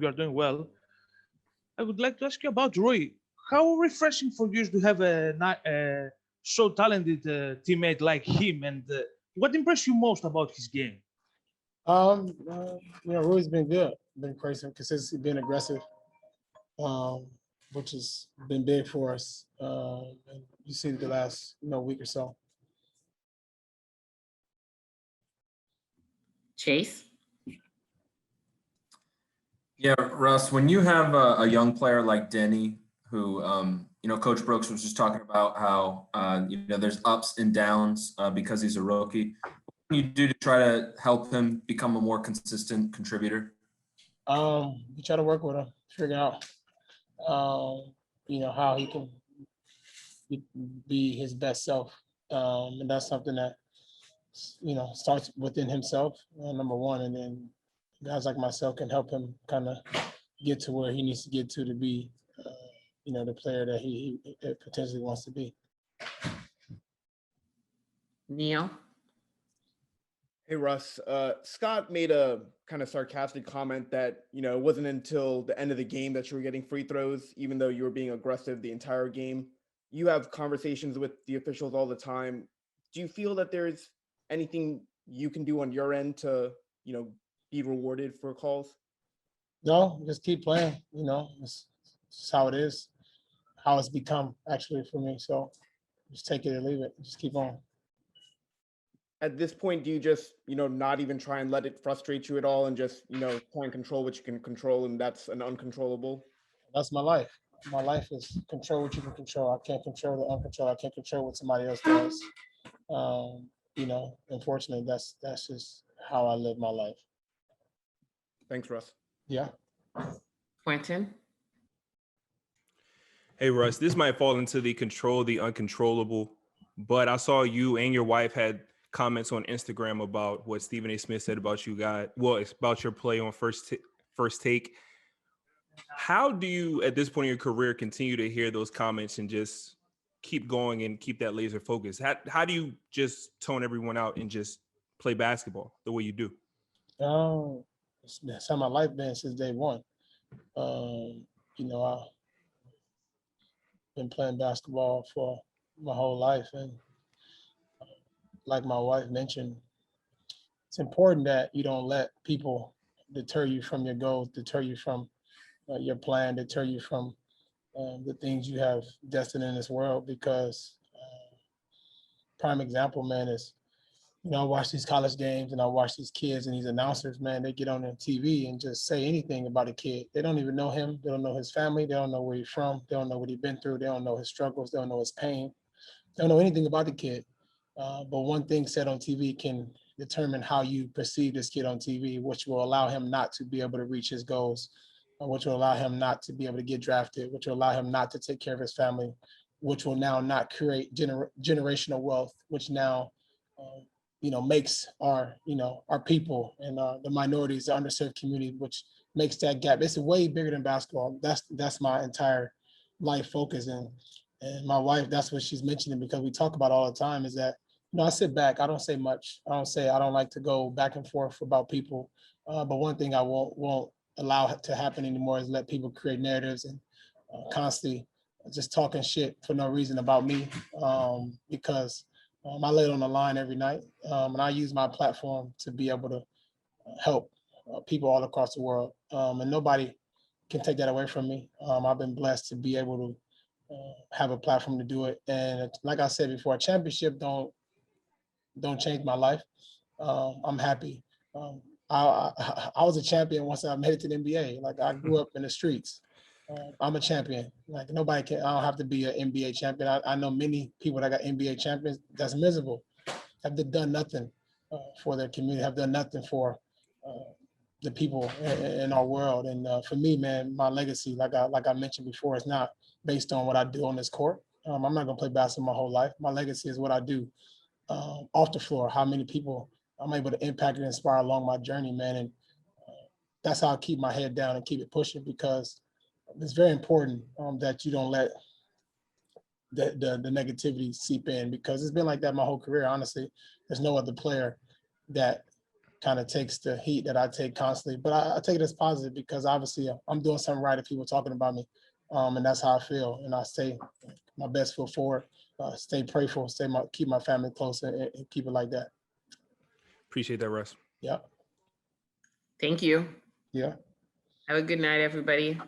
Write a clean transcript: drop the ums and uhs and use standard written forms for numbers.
you are doing well. I would like to ask you about Roy. How refreshing for you is to have a so talented teammate like him, and what impressed you most about his game? Rui's been good, been crazy, consistently being aggressive, um, which has been big for us. And you see the last, week or so. Chase? Yeah, Russ, when you have a young player like Denny, who, Coach Brooks was just talking about how, there's ups and downs because he's a rookie. What can you do to try to help him become a more consistent contributor? We try to work with him, figure out, how he can be his best self. And that's something that, starts within himself, number one, and then guys like myself can help him kind of get to where he needs to get to be, the player that he potentially wants to be. Neil? Hey, Russ. Scott made a kind of sarcastic comment that, it wasn't until the end of the game that you were getting free throws, even though you were being aggressive the entire game. You have conversations with the officials all the time. Do you feel that there's anything you can do on your end to, be rewarded for calls? No, just keep playing, it's how it is, how it's become actually for me. So just take it or leave it, just keep on. At this point, do you just, not even try and let it frustrate you at all and just, try and control what you can control, and that's an uncontrollable? That's my life. My life is control what you can control. I can't control the uncontrolled. I can't control what somebody else does. Unfortunately, that's just how I live my life. Thanks, Russ. Yeah. Quentin? Hey, Russ, this might fall into the control the uncontrollable, but I saw you and your wife had comments on Instagram about what Stephen A. Smith said about you guys. Well, it's about your play on first take. How do you, at this point in your career, continue to hear those comments and just keep going and keep that laser focus? How do you just tone everyone out and just play basketball the way you do? That's how my life been since day one. I've been playing basketball for my whole life, and like my wife mentioned, it's important that you don't let people deter you from your goals, deter you from your plan, deter you from the things you have destined in this world. Because prime example, man, is I watch these college games and I watch these kids and these announcers, man, they get on their TV and just say anything about a kid. They don't even know him. They don't know his family. They don't know where he's from. They don't know what he's been through. They don't know his struggles. They don't know his pain. They don't know anything about the kid. But one thing said on TV can determine how you perceive this kid on TV, which will allow him not to be able to reach his goals, which will allow him not to be able to get drafted, which will allow him not to take care of his family, which will now not create generational wealth, which now makes our people and the minorities, the underserved community, which makes that gap. It's way bigger than basketball. That's my entire life focus. And my wife, that's what she's mentioning, because we talk about all the time, is that, I sit back, I don't say much. I don't like to go back and forth about people. But one thing I won't allow to happen anymore is let people create narratives and constantly just talking shit for no reason about me, because I lay it on the line every night, and I use my platform to be able to help people all across the world, and nobody can take that away from me. I've been blessed to be able to have a platform to do it, and like I said before, a championship don't change my life. I'm happy. I was a champion once I made it to the NBA. Like, I grew up in the streets. I'm a champion. Like, nobody can. I don't have to be an NBA champion. I know many people that got NBA champions that's miserable, have done nothing for their community, have done nothing for the people in our world. And for me, man, my legacy, like I mentioned before, is not based on what I do on this court. I'm not gonna play basketball my whole life. My legacy is what I do off the floor. How many people I'm able to impact and inspire along my journey, man. And that's how I keep my head down and keep it pushing, because it's very important that you don't let the negativity seep in, because it's been like that my whole career. Honestly, there's no other player that kind of takes the heat that I take constantly. But I take it as positive because obviously I'm doing something right if people talking about me. And that's how I feel. And I stay my best foot forward, stay prayerful, keep my family close and keep it like that. Appreciate that, Russ. Yeah. Thank you. Yeah. Have a good night, everybody.